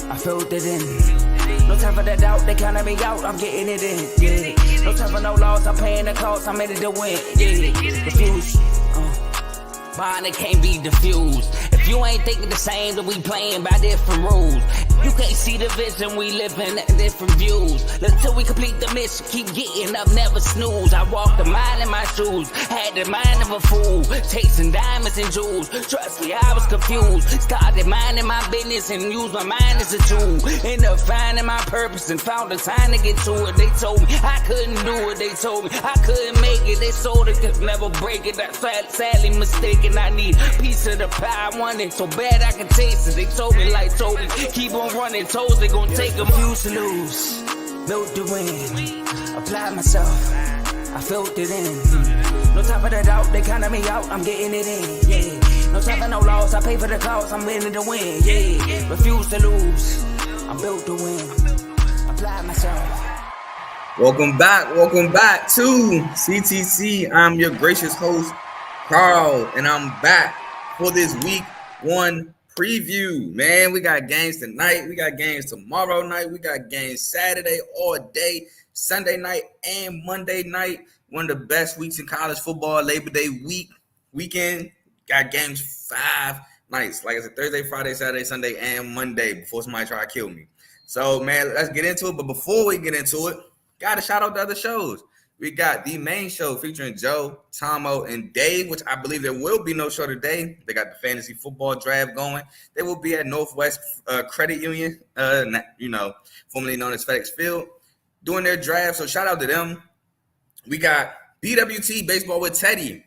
I filled it in. No time for the doubt, they counted me out, I'm getting it in, yeah. No time for no loss, I'm paying the cost, I'm in it to win, yeah. Refuse, mine, it can't be diffused. If you ain't thinking the same, then we playing by different rules. You can't see the vision, we living at different views. Until we complete the mission, keep getting up, never snooze. I walked the mile in my shoes, had the mind of a fool, chasing diamonds and jewels. Trust me, I was confused. Started minding my business and used my mind as a tool. Ended up finding my purpose and found the time to get to it. They told me I couldn't do it, they told me I couldn't make it. They sold it, could never break it. That's sadly mistaken. I need a piece of the pie, I want it so bad I can taste it. They told me like Toby, keep on running toes, they gon' take a few to lose. Built to win, applied myself, I filled it in. No time for the doubt, they counted me out, I'm getting it in, yeah. No time for no loss, I pay for the cost, I'm winning to win, yeah. Refuse to lose, I'm built to win, applied myself. Welcome back to CTC. I'm your gracious host, Carl, and I'm back for this week one preview. Man, we got games tonight, we got games tomorrow night, we got games Saturday all day, Sunday night and Monday night. One of the best weeks in college football. Labor Day weekend, got games 5 nights. Like I said, Thursday, Friday, Saturday, Sunday, and Monday before somebody try to kill me. So, man, let's get into it. But before we get into it, got to shout out the other shows. We got the main show featuring Joe, Tomo, and Dave, which I believe there will be no show today. They got the fantasy football draft going. They will be at Northwest Credit Union, formerly known as FedEx Field, doing their draft. So shout out to them. We got BWT Baseball with Teddy.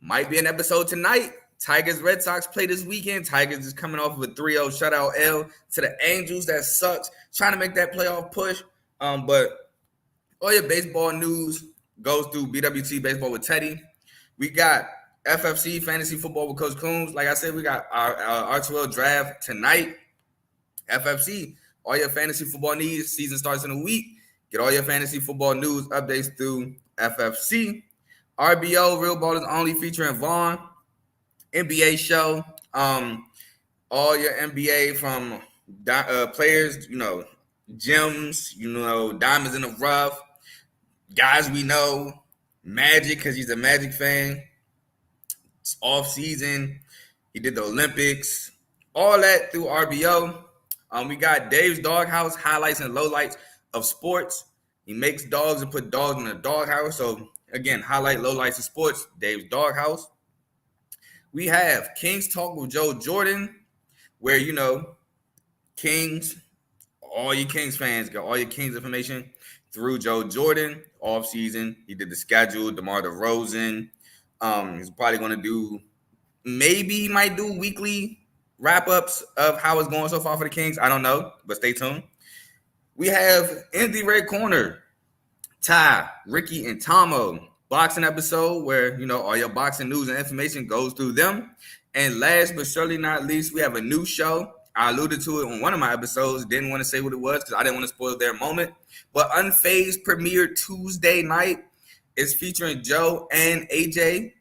Might be an episode tonight. Tigers Red Sox play this weekend. Tigers is coming off of a 3-0 shutout L to the Angels. That sucks. Trying to make that playoff push. But all your baseball news goes through BWT Baseball with Teddy. We got FFC Fantasy Football with Coach Coombs. Like I said, we got our R2L draft tonight. FFC, all your fantasy football needs. Season starts in a week. Get all your fantasy football news updates through FFC. RBO, Real Ballers Only, featuring Vaughn. NBA show. All your NBA from players, gems, diamonds in the rough. Guys we know, Magic, because he's a Magic fan. It's off season. He did the Olympics. All that through RBO. We got Dave's Doghouse, highlights and lowlights of sports. He makes dogs and put dogs in a doghouse. So, again, highlight, lowlights of sports, Dave's Doghouse. We have Kings Talk with Joe Jordan, where, Kings, all you Kings fans get all your Kings information through Joe Jordan. Off season, he did the schedule. DeMar DeRozan. He's probably going to do. Maybe he might do weekly wrap ups of how it's going so far for the Kings. I don't know, but stay tuned. We have in the red corner, Ty, Ricky, and Tomo boxing episode where all your boxing news and information goes through them. And last but surely not least, we have a new show. I alluded to it on one of my episodes. Didn't want to say what it was because I didn't want to spoil their moment. But Unfazed premiered Tuesday night. It's featuring Joe and AJ.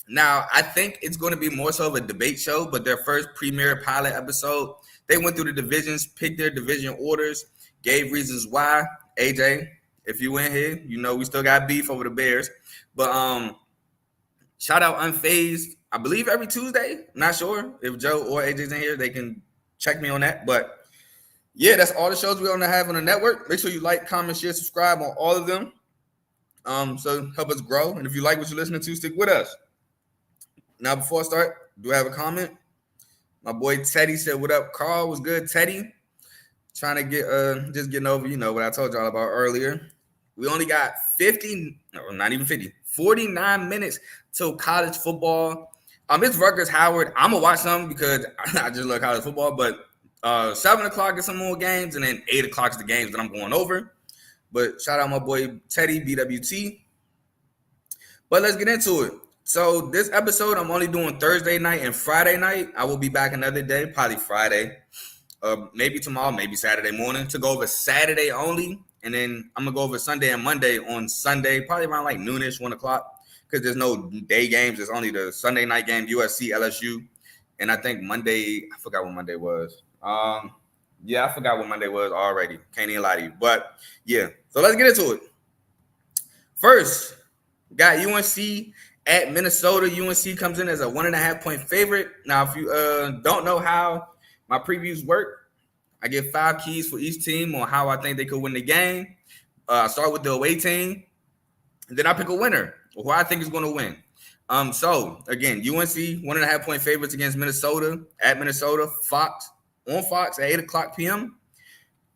Now, I think it's going to be more so of a debate show, but their first premiere pilot episode, they went through the divisions, picked their division orders, gave reasons why. AJ, if you in here, we still got beef over the Bears. But shout out Unfazed. I believe every Tuesday. Not sure if Joe or AJ's in here. They can check me on that. But yeah, that's all the shows we're going to have on the network. Make sure you like, comment, share, subscribe on all of them. So help us grow. And if you like what you're listening to, stick with us. Now, before I start, do I have a comment? My boy Teddy said, "What up, Carl? Was good, Teddy? Trying to get just getting over, what I told y'all about earlier. We only got 49 minutes till college football. It's Rutgers Howard. I'm gonna watch some because I just love college football. But 7 o'clock is some more games, and then 8 o'clock is the games that I'm going over. But shout out my boy Teddy BWT. But let's get into it. So this episode, I'm only doing Thursday night and Friday night. I will be back another day, probably Friday, maybe tomorrow, maybe Saturday morning, to go over Saturday only. And then I'm going to go over Sunday and Monday on Sunday, probably around like noonish, 1 o'clock, because there's no day games. It's only the Sunday night game, USC, LSU. And I think Monday, I forgot what Monday was. Yeah, I forgot what Monday was already. Can't even lie to you. But yeah, so let's get into it. First, got UNC at Minnesota. UNC comes in as a 1.5-point favorite. Now, if you don't know how my previews work, I give 5 keys for each team on how I think they could win the game. I start with the away team, and then I pick a winner, who I think is going to win. So again, UNC 1.5-point favorites against Minnesota at Minnesota. Fox at 8:00 p.m.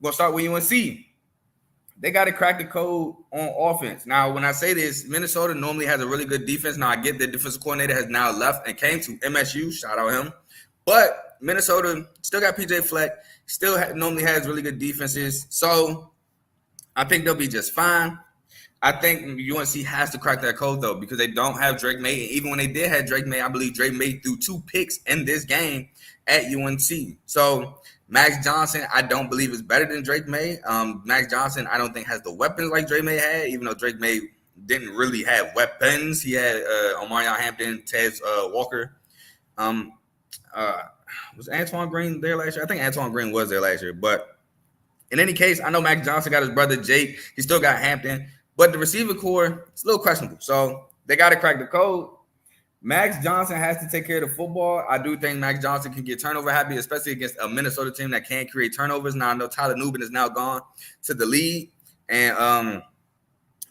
We're gonna start with UNC. They got to crack the code on offense. Now, when I say this, Minnesota normally has a really good defense. Now, I get the defensive coordinator has now left and came to MSU. Shout out him. But Minnesota still got PJ Fleck. Still normally has really good defenses. So I think they'll be just fine. I think UNC has to crack that code, though, because they don't have Drake May. And even when they did have Drake May, I believe Drake May threw 2 picks in this game at UNC. So Max Johnson, I don't believe is better than Drake May. Max Johnson, I don't think has the weapons like Drake May had, even though Drake May didn't really have weapons. He had Omarion Hampton, Tez Walker. Was Antoine Green there last year? I think Antoine Green was there last year. But in any case, I know Max Johnson got his brother Jake. He still got Hampton. But the receiver core, it's a little questionable. So they got to crack the code. Max Johnson has to take care of the football. I do think Max Johnson can get turnover happy, especially against a Minnesota team that can't create turnovers. Now, I know Tyler Nubin is now gone to the league and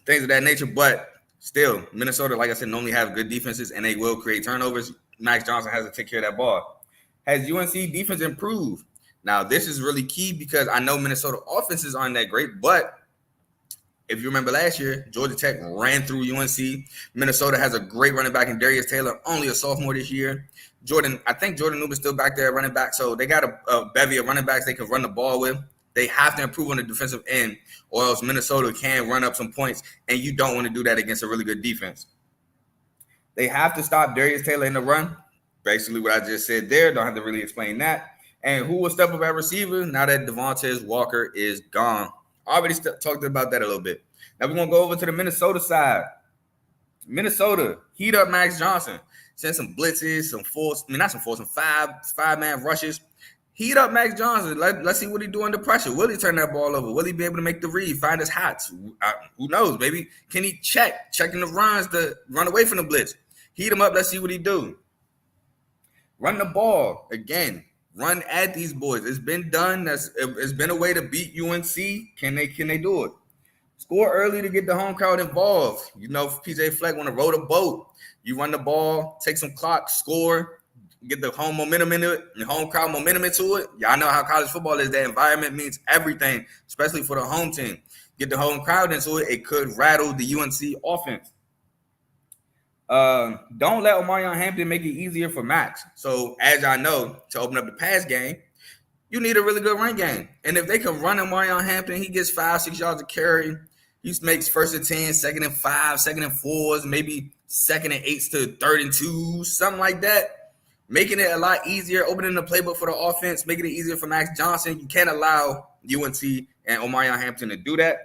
things of that nature. But still, Minnesota, like I said, normally have good defenses, and they will create turnovers. Max Johnson has to take care of that ball. Has UNC defense improved? Now, this is really key because I know Minnesota offenses aren't that great, but if you remember last year, Georgia Tech ran through UNC. Minnesota has a great running back in Darius Taylor, only a sophomore this year. I think Jordan Newman's still back there running back. So they got a bevy of running backs they can run the ball with. They have to improve on the defensive end, or else Minnesota can run up some points, and you don't want to do that against a really good defense. They have to stop Darius Taylor in the run. Basically what I just said there. Don't have to really explain that. And who will step up at receiver now that Devontae Walker is gone? Already talked about that a little bit. Now we're going to go over to the Minnesota side. Minnesota, heat up Max Johnson. Send some blitzes, some five-man rushes. Heat up Max Johnson. Let's see what he do under pressure. Will he turn that ball over? Will he be able to make the read, find his hots? Who knows, baby? Can he checking the runs to run away from the blitz? Heat him up. Let's see what he do. Run the ball. Again, run at these boys. It's been done. It's been a way to beat UNC. Can they do it? Score early to get the home crowd involved. You know, if PJ Fleck want to row the boat, you run the ball, take some clock, score, get the home momentum into it, and home crowd momentum into it. Y'all know how college football is. That environment means everything, especially for the home team. Get the home crowd into it. It could rattle the UNC offense. Don't let Omarion Hampton make it easier for Max. So, as y'all know, to open up the pass game, you need a really good run game. And if they can run Omarion Hampton, he gets 5-6 yards of carry. He makes 1st and 10, 2nd and 5, 2nd and 4s, maybe 2nd and 8s to 3rd and 2s, something like that. Making it a lot easier, opening the playbook for the offense, making it easier for Max Johnson. You can't allow UNC and Omarion Hampton to do that.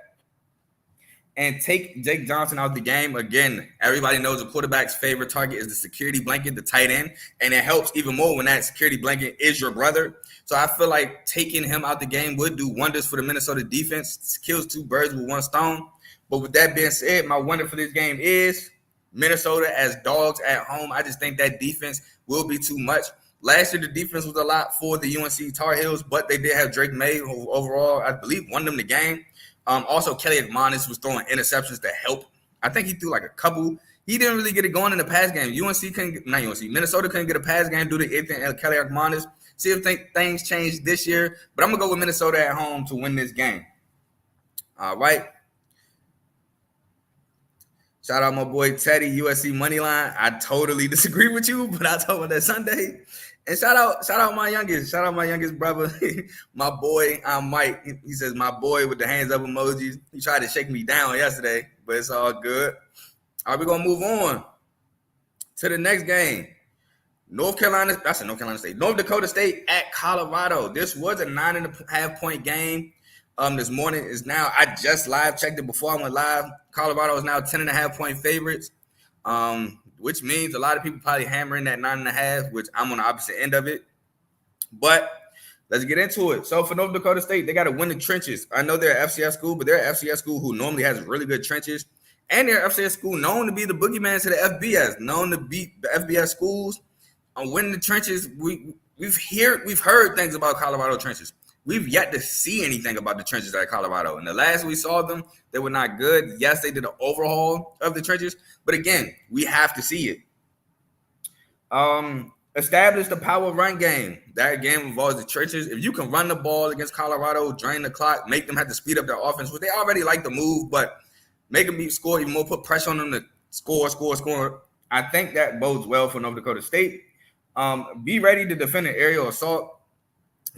And take Jake Johnson out the game. Again, everybody knows the quarterback's favorite target is the security blanket, the tight end. And it helps even more when that security blanket is your brother. So I feel like taking him out the game would do wonders for the Minnesota defense. Kills 2 birds with 1 stone. But with that being said, my winner for this game is Minnesota as dogs at home. I just think that defense will be too much. Last year, the defense was a lot for the UNC Tar Heels, but they did have Drake May, who overall, I believe, won them the game. Also, Kelly McManus was throwing interceptions to help. I think he threw like a couple. He didn't really get it going in the pass game. Minnesota couldn't get a pass game due to Kelly McManus. See if things change this year. But I'm going to go with Minnesota at home to win this game. All right. Shout out my boy Teddy, USC Moneyline. I totally disagree with you, but I told him that Sunday. And shout out my youngest brother, my boy, Mike. He says, my boy with the hands up emojis. He tried to shake me down yesterday, but it's all good. All right, we're going to move on to the next game. North Dakota State at Colorado. This was a 9.5-point game. This morning is now, I just live checked it before I went live. Colorado is now 10.5-point favorites. Which means a lot of people probably hammering that 9.5, which I'm on the opposite end of it. But Let's get into it. So for North Dakota State, they got to win the trenches. I know they're an FCS school, but they're an FCS school who normally has really good trenches. And they're an FCS school known to be the boogeyman to the FBS, known to beat the FBS schools. On winning the trenches, we've heard things about Colorado trenches. We've yet to see anything about the trenches at Colorado. And the last we saw them, they were not good. Yes, they did an overhaul of the trenches. But again, we have to see it. Establish the power run game. That game involves the trenches. If you can run the ball against Colorado, drain the clock, make them have to speed up their offense, which they already like to move, but make them score even more, put pressure on them to score. I think that bodes well for North Dakota State. Be ready to defend an aerial assault.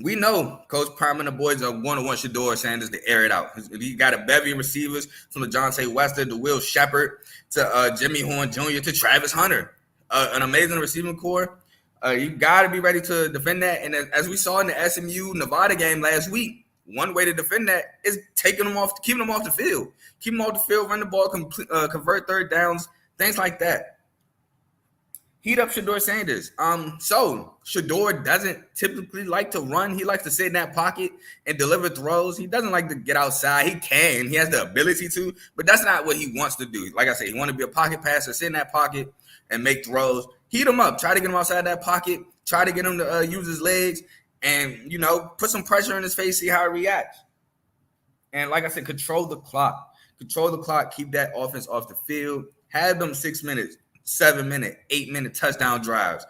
We know Coach Prime and the boys are one-on-one Shedeur Sanders to air it out. He got a bevy of receivers from the DeJounte Wester to Will Shepard to Jimmy Horn Jr. to Travis Hunter. An amazing receiving core. You got to be ready to defend that. And as we saw in the SMU Nevada game last week, one way to defend that is keeping them off the field. Keep them off the field, run the ball, convert third downs, things like that. Heat up Shedeur Sanders. So Shedeur doesn't typically like to run. He likes to sit in that pocket and deliver throws. He doesn't like to get outside. He can. He has the ability to, but that's not what he wants to do. Like I said, he wants to be a pocket passer, sit in that pocket and make throws. Heat him up. Try to get him outside that pocket. Try to get him to use his legs and, put some pressure in his face, see how he reacts. And like I said, control the clock. Control the clock. Keep that offense off the field. Have them 6 minutes. 7-minute, 8-minute touchdown drives.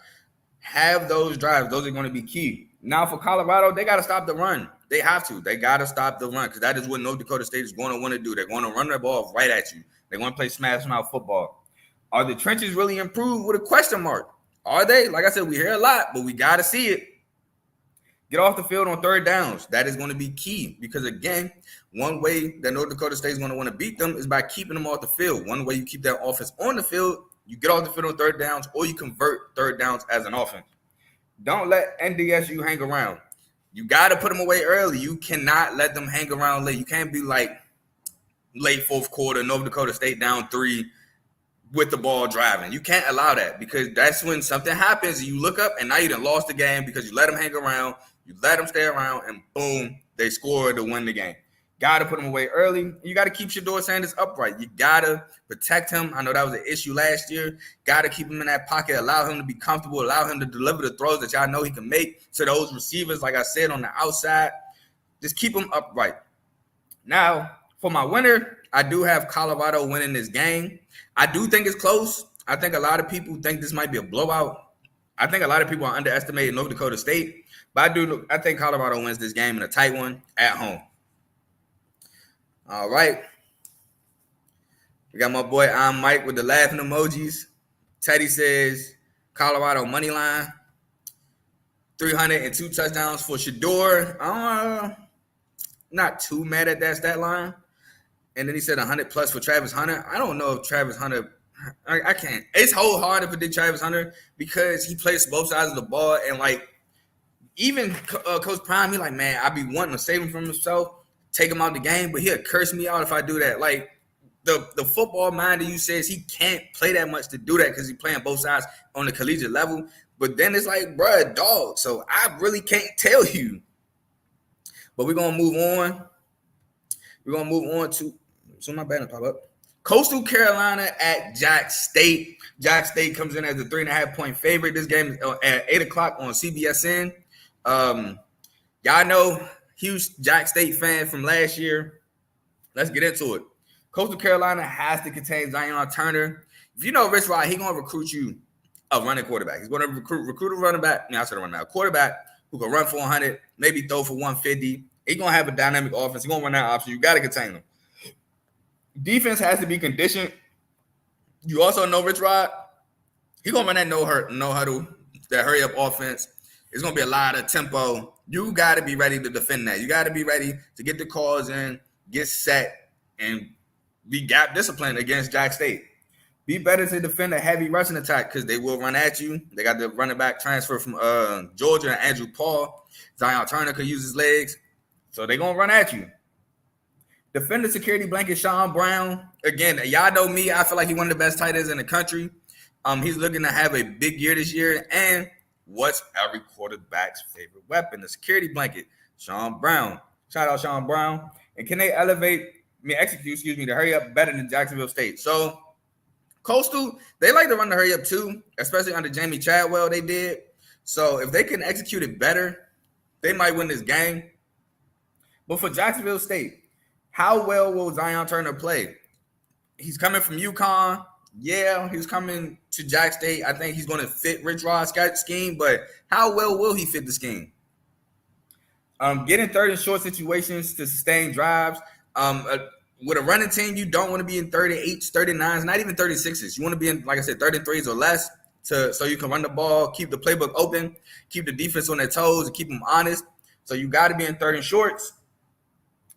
Have those drives. Those are going to be key. Now for Colorado, they got to stop the run. They have to. They got to stop the run because that is what North Dakota State is going to want to do. They're going to run their ball right at you. They're going to play smash mouth football. Are the trenches really improved with a question mark? Are they? Like I said, we hear a lot, but we got to see it. Get off the field on third downs. That is going to be key because, again, one way that North Dakota State is going to want to beat them is by keeping them off the field. One way you keep that offense on the field, you get off the field on third downs, or you convert third downs as an offense. Don't let NDSU hang around. You got to put them away early. You cannot let them hang around late. You can't be like late fourth quarter, North Dakota State down 3 with the ball driving. You can't allow that because that's when something happens. You look up, and now you done lost the game because you let them hang around. You let them stay around, and boom, they score to win the game. Got to put him away early. You got to keep Shedeur Sanders upright. You got to protect him. I know that was an issue last year. Got to keep him in that pocket, allow him to be comfortable, allow him to deliver the throws that y'all know he can make to those receivers, like I said, on the outside. Just keep him upright. Now, for my winner, I do have Colorado winning this game. I do think it's close. I think a lot of people think this might be a blowout. I think a lot of people are underestimating North Dakota State. But I think Colorado wins this game in a tight one at home. All right. We got my boy I'm Mike with the laughing emojis. Teddy says Colorado money line. 302 touchdowns for Shedeur. Not too mad at that stat line. And then he said 100 plus for Travis Hunter. I don't know if Travis Hunter. I can't. It's whole hard to predict Travis Hunter because he plays both sides of the ball. And even Coach Prime, he man, I be wanting to save him from himself. Take him out the game, but he'll curse me out if I do that. The football mind that you says he can't play that much to do that because he's playing both sides on the collegiate level. But then it's bruh, dog. So I really can't tell you. But we're going to move on. We're going to move on to – so my banner pop up. Coastal Carolina at Jack State. Jack State comes in as a 3.5-point favorite. This game is at 8 o'clock on CBSN. Y'all know – huge Jack State fan from last year. Let's get into it. Coastal Carolina has to contain Zion Turner. If you know Rich Rod, he's going to recruit you a running quarterback. He's going to recruit a running back. A quarterback who can run for 100, maybe throw for 150. He's going to have a dynamic offense. He's going to run that option. You got to contain him. Defense has to be conditioned. You also know Rich Rod. He's going to run that no huddle, that hurry-up offense. It's going to be a lot of tempo. You got to be ready to defend that. You got to be ready to get the calls in, get set, and be gap disciplined against Jack State. Be better to defend a heavy rushing attack because they will run at you. They got the running back transfer from Georgia, Andrew Paul. Zion Turner could use his legs. So they're going to run at you. Defend the security blanket, Sean Brown. Again, y'all know me. I feel like he's one of the best tight ends in the country. He's looking to have a big year this year. And what's every quarterback's favorite weapon? The security blanket. Sean Brown. Shout out Sean Brown. And can they execute to hurry up better than Jacksonville State? So Coastal, they like to run the hurry up too, especially under Jamie Chadwell. They did. So if they can execute it better, they might win this game. But for Jacksonville State, how well will Zion Turner play? He's coming from UConn. Yeah, he's coming to Jack State. I think he's going to fit Rich Rod's scheme, but how well will he fit the scheme? Getting third and short situations to sustain drives. With a running team, you don't want to be in 38s, 39s, not even 36s. You want to be in, like I said, 33s or less so you can run the ball, keep the playbook open, keep the defense on their toes, and keep them honest. So you got to be in third and shorts.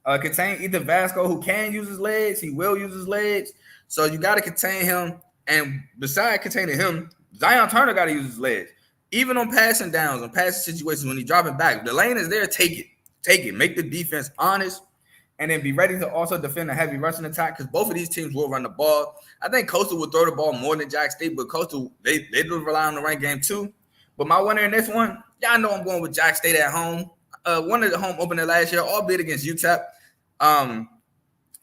Contain Ethan Vasco, who can use his legs. He will use his legs. So you got to contain him. And besides containing him, Zion Turner got to use his legs. Even on passing downs, on passing situations, when he's dropping back, if the lane is there, take it. Take it. Make the defense honest. And then be ready to also defend a heavy rushing attack because both of these teams will run the ball. I think Coastal will throw the ball more than Jack State, but Coastal, they do rely on the run game too. But my winner in this one, y'all know I'm going with Jack State at home. One of the home opener last year, albeit against UTEP.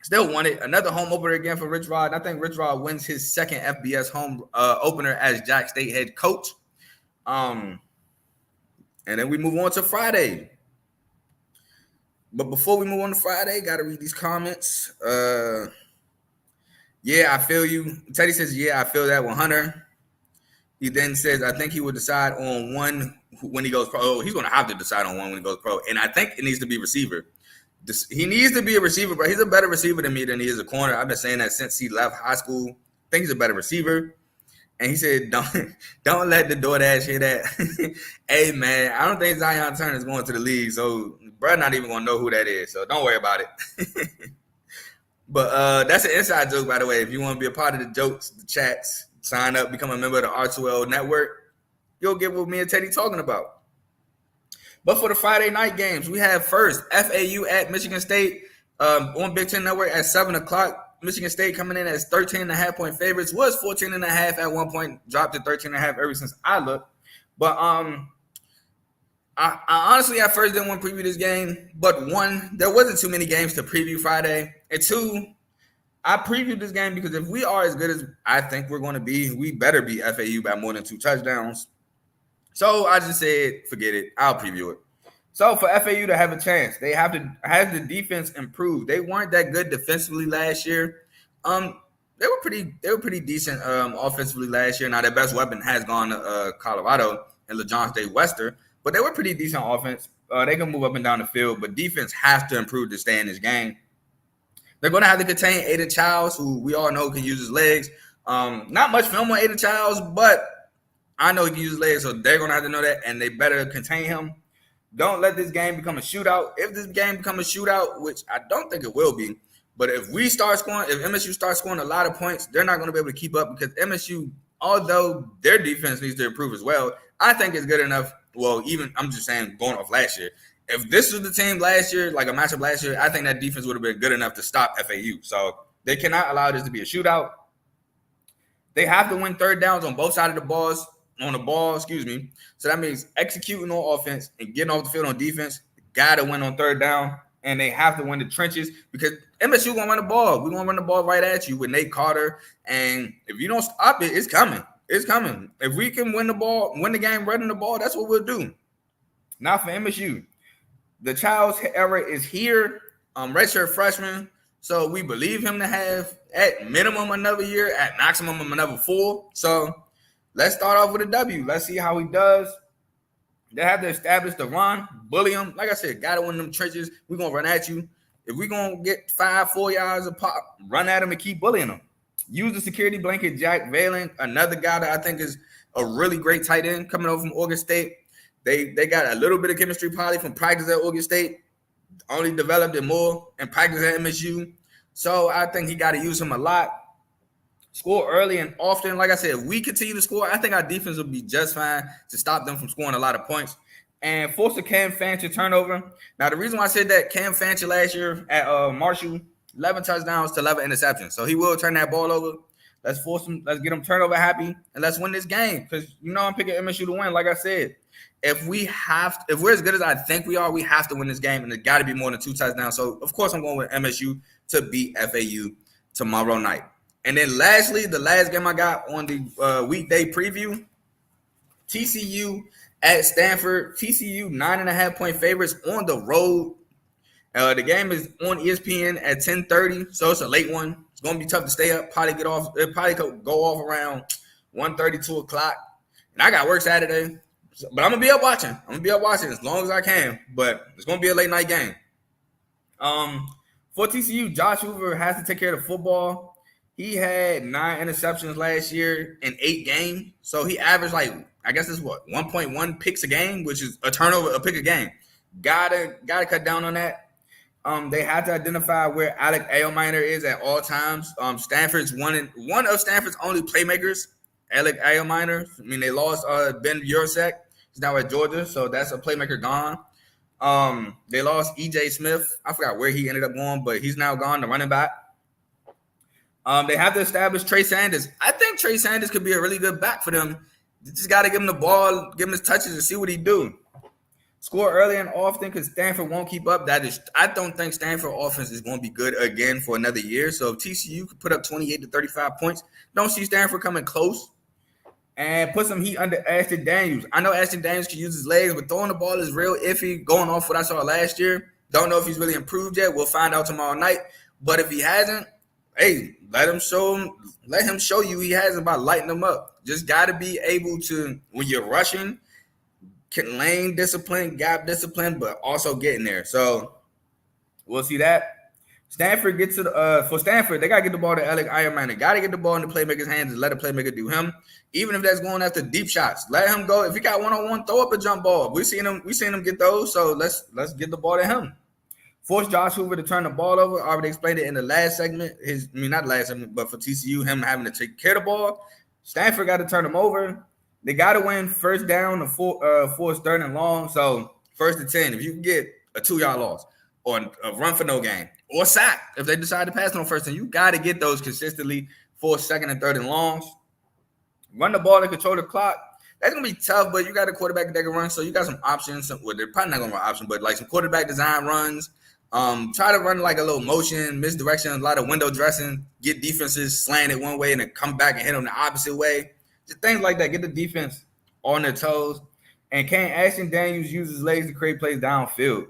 Still won it. Another home opener again for Rich Rod. I think Rich Rod wins his second FBS home opener as Jack State head coach. And then we move on to Friday. But before we move on to Friday, got to read these comments. Yeah, I feel you. Teddy says, yeah, I feel that with Hunter. He then says, I think he will decide on one when he goes pro. Oh, he's going to have to decide on one when he goes pro. And I think it needs to be receiver. He needs to be a receiver, but he's a better receiver than me than he is a corner. I've been saying that since he left high school. I think he's a better receiver. And he said, don't let the DoorDash hear that. Hey, man, I don't think Zion Turner is going to the league. So, bro, not even going to know who that is. So, don't worry about it. But that's an inside joke, by the way. If you want to be a part of the jokes, the chats, sign up, become a member of the R2L network. You'll get what me and Teddy talking about. But for the Friday night games, we have first FAU at Michigan State on Big Ten Network at 7 o'clock. Michigan State coming in as 13.5-point favorites. Was 14.5 at one point, dropped to 13.5 ever since I looked. But I honestly at first didn't want to preview this game. But one, there wasn't too many games to preview Friday. And two, I previewed this game because if we are as good as I think we're going to be, we better beat FAU by more than 2 touchdowns. So I just said, forget it. I'll preview it. So for FAU to have a chance, they have to have the defense improve. They weren't that good defensively last year. They were pretty decent offensively last year. Now their best weapon has gone to Colorado and LeJohn State Western, but they were pretty decent offense. They can move up and down the field, but defense has to improve to stay in this game. They're going to have to contain Aiden Childs, who we all know can use his legs. Not much film on Aiden Childs, but I know he can use his legs, so they're going to have to know that, and they better contain him. Don't let this game become a shootout. If this game becomes a shootout, which I don't think it will be, but if MSU starts scoring a lot of points, they're not going to be able to keep up because MSU, although their defense needs to improve as well, I think it's good enough. Well, even I'm just saying going off last year. If this was the team last year, like a matchup last year, I think that defense would have been good enough to stop FAU. So they cannot allow this to be a shootout. They have to win third downs on both sides of the balls. So that means executing on offense and getting off the field on defense. Got to win on third down, and they have to win the trenches because MSU going to run the ball. We're going to run the ball right at you with Nate Carter, and if you don't stop it, it's coming. It's coming. If we can win the game running the ball, that's what we'll do. Now for MSU, the Childs era is here. Redshirt freshman, so we believe him to have at minimum another year, at maximum another 4. So let's start off with a W. Let's see how he does. They have to establish the run, bully him. Like I said, got to win them trenches. We're going to run at you. If we're going to get 4 yards a pop, run at him and keep bullying him. Use the security blanket, Jack Valen, another guy that I think is a really great tight end coming over from Oregon State. They got a little bit of chemistry probably from practice at Oregon State. Only developed it more in practice at MSU. So I think he got to use him a lot. Score early and often. Like I said, if we continue to score, I think our defense will be just fine to stop them from scoring a lot of points. And force a Cam Fancher turnover. Now, the reason why I said that, Cam Fancher last year at Marshall, 11 touchdowns to 11 interceptions. So he will turn that ball over. Let's get them turnover happy, and let's win this game. Because I'm picking MSU to win. Like I said, if we're as good as I think we are, we have to win this game, and it got to be more than 2 touchdowns. So of course I'm going with MSU to beat FAU tomorrow night. And then lastly, the last game I got on the weekday preview, TCU at Stanford. TCU 9.5-point favorites on the road. The game is on ESPN at 10:30, so it's a late one. It's gonna be tough to stay up. Probably go off around 1:30, 2 o'clock. And I got work Saturday, but I'm gonna be up watching. As long as I can. But it's gonna be a late night game. For TCU, Josh Hoover has to take care of the football. He had 9 interceptions last year in 8 games, so he averaged 1.1 picks a game, which is a pick a game. Gotta cut down on that. They have to identify where Alec Ailminer is at all times. Stanford's one of Stanford's only playmakers, Alec Ailminer. I mean, they lost Ben Yurosek. He's now at Georgia, so that's a playmaker gone. They lost E.J. Smith. I forgot where he ended up going, but he's now gone, the running back. They have to establish Trey Sanders. I think Trey Sanders could be a really good back for them. You just got to give him the ball, give him his touches, and see what he do. Score early and often because Stanford won't keep up. I don't think Stanford offense is going to be good again for another year. So if TCU could put up 28 to 35 points, don't see Stanford coming close. And put some heat under Ashton Daniels. I know Ashton Daniels can use his legs, but throwing the ball is real iffy. Going off what I saw last year. Don't know if he's really improved yet. We'll find out tomorrow night. But if he hasn't, hey, let him show you he hasn't by lighting them up. Just got to be able to, when you're rushing, lane discipline, gap discipline, but also getting there. So we'll see that. Stanford gets to for Stanford, they gotta get the ball to Alec Ailminer. Gotta get the ball in the playmaker's hands and let the playmaker do him. Even if that's going after deep shots, let him go. If he got one-on-one, throw up a jump ball. We seen him get those. So let's get the ball to him. Force Josh Hoover to turn the ball over. I already explained it in the last segment. Not the last segment, but for TCU, him having to take care of the ball. Stanford got to turn him over. They got to win first down to fourth, third and long. So 1st and 10, if you can get a 2-yard loss or a run for no gain or a sack, if they decide to pass on first and you got to get those consistently for 2nd and 3rd and longs. Run the ball and control the clock. That's going to be tough, but you got a quarterback that can run. So you got some options. Well, they're probably not going to run options, but like some quarterback design runs. Try to run like a little motion, misdirection, a lot of window dressing, get defenses slanted one way and then come back and hit them the opposite way. Just things like that. Get the defense on their toes. And can Ashton Daniels use his legs to create plays downfield?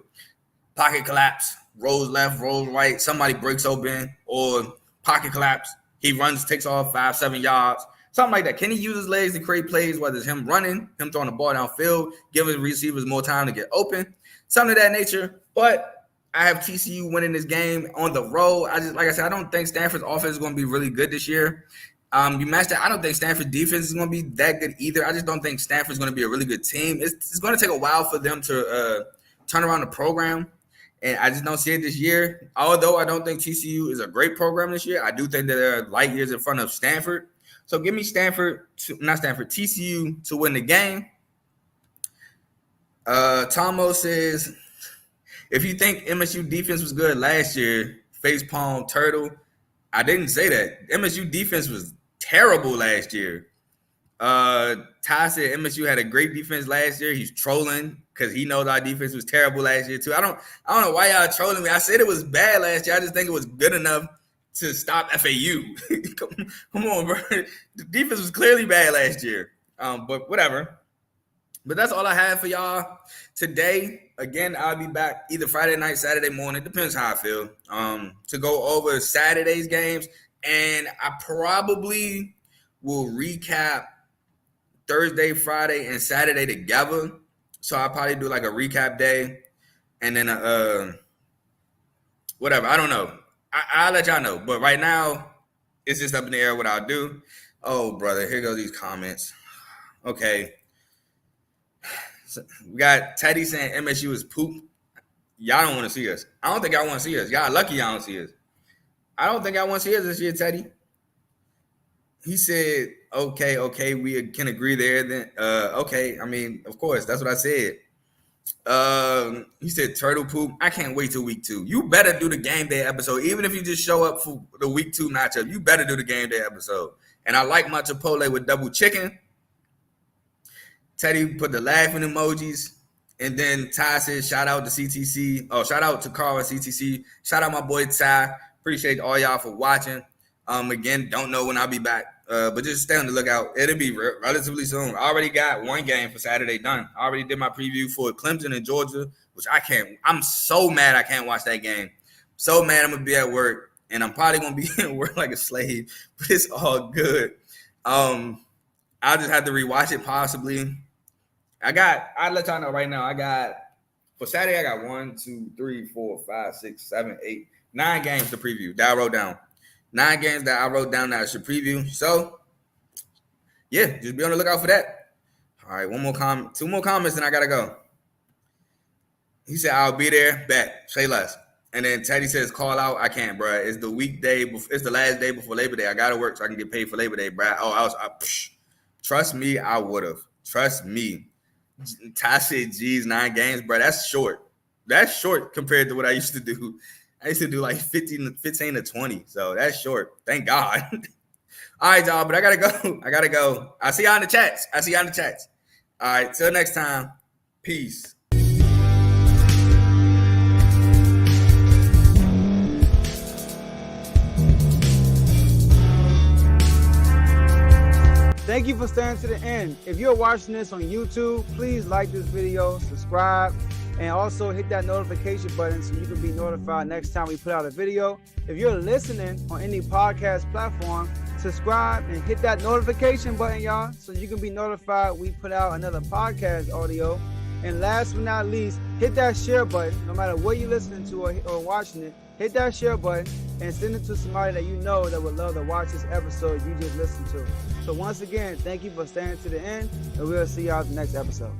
Pocket collapse, rolls left, rolls right. Somebody breaks open or pocket collapse. He runs, takes off 5-7 yards. Something like that. Can he use his legs to create plays, whether it's him running, him throwing the ball downfield, giving receivers more time to get open, something of that nature. But I have TCU winning this game on the road. Like I said, I don't think Stanford's offense is going to be really good this year. You match that. I don't think Stanford defense is going to be that good either. I just don't think Stanford's going to be a really good team. It's going to take a while for them to turn around the program, and I just don't see it this year. Although I don't think TCU is a great program this year, I do think that they're light years in front of Stanford. So give me TCU to win the game. Tomo says, if you think MSU defense was good last year, facepalm turtle. I didn't say that. MSU defense was terrible last year. Ty said MSU had a great defense last year. He's trolling because he knows our defense was terrible last year too. I don't know why y'all trolling me. I said it was bad last year. I just think it was good enough to stop FAU. Come on, bro. The defense was clearly bad last year. But whatever. But that's all I have for y'all today. Again, I'll be back either Friday night, Saturday morning. Depends how I feel. To go over Saturday's games. And I probably will recap Thursday, Friday, and Saturday together. So I'll probably do like a recap day. And then whatever. I don't know. I'll let y'all know. But right now, it's just up in the air what I'll do. Oh, brother. Here go these comments. Okay. So we got Teddy saying MSU is poop. Y'all don't want to see us. I don't think y'all want to see us. Y'all lucky y'all don't see us. I don't think I want to see us this year, Teddy. He said, okay, we can agree there. Then, okay, I mean, of course, that's what I said. He said turtle poop. I can't wait till week 2. You better do the game day episode. Even if you just show up for the week 2 matchup, you better do the game day episode. And I like my Chipotle with double chicken. Teddy put the laughing emojis. And then Ty says, shout out to CTC. Oh, shout out to Carl and CTC. Shout out my boy Ty. Appreciate all y'all for watching. Again, don't know when I'll be back. But just stay on the lookout. It'll be relatively soon. I already got one game for Saturday done. I already did my preview for Clemson and Georgia, which I can't. I'm so mad I can't watch that game. So mad I'm going to be at work. And I'm probably going to be at work like a slave. But it's all good. I'll just have to rewatch it possibly. I'll let y'all know right now. For Saturday, I got 1, 2, 3, 4, 5, 6, 7, 8, 9 games to preview that I wrote down. 9 games that I wrote down that I should preview. So, yeah, just be on the lookout for that. All right, 2 more comments, and I got to go. He said, I'll be there. Bet. Say less. And then Teddy says, call out. I can't, bro. It's the weekday. It's the last day before Labor Day. I got to work so I can get paid for Labor Day, bro. Trust me, I would have. Trust me. Ty said, geez, 9 games, bro. That's short. That's short compared to what I used to do. I used to do like 15 to 20. So that's short. Thank God. All right, y'all. But I got to go. I'll see y'all in the chats. All right. Till next time. Peace. Thank you for staying to the end. If you're watching this on YouTube, please like this video, subscribe, and also hit that notification button so you can be notified next time we put out a video. If you're listening on any podcast platform, subscribe and hit that notification button, y'all, so you can be notified we put out another podcast audio. And last but not least, hit that share button. No matter what you're listening to or watching it, hit that share button and send it to somebody that you know that would love to watch this episode you just listened to. So once again, thank you for staying to the end, and we'll see y'all in the next episode.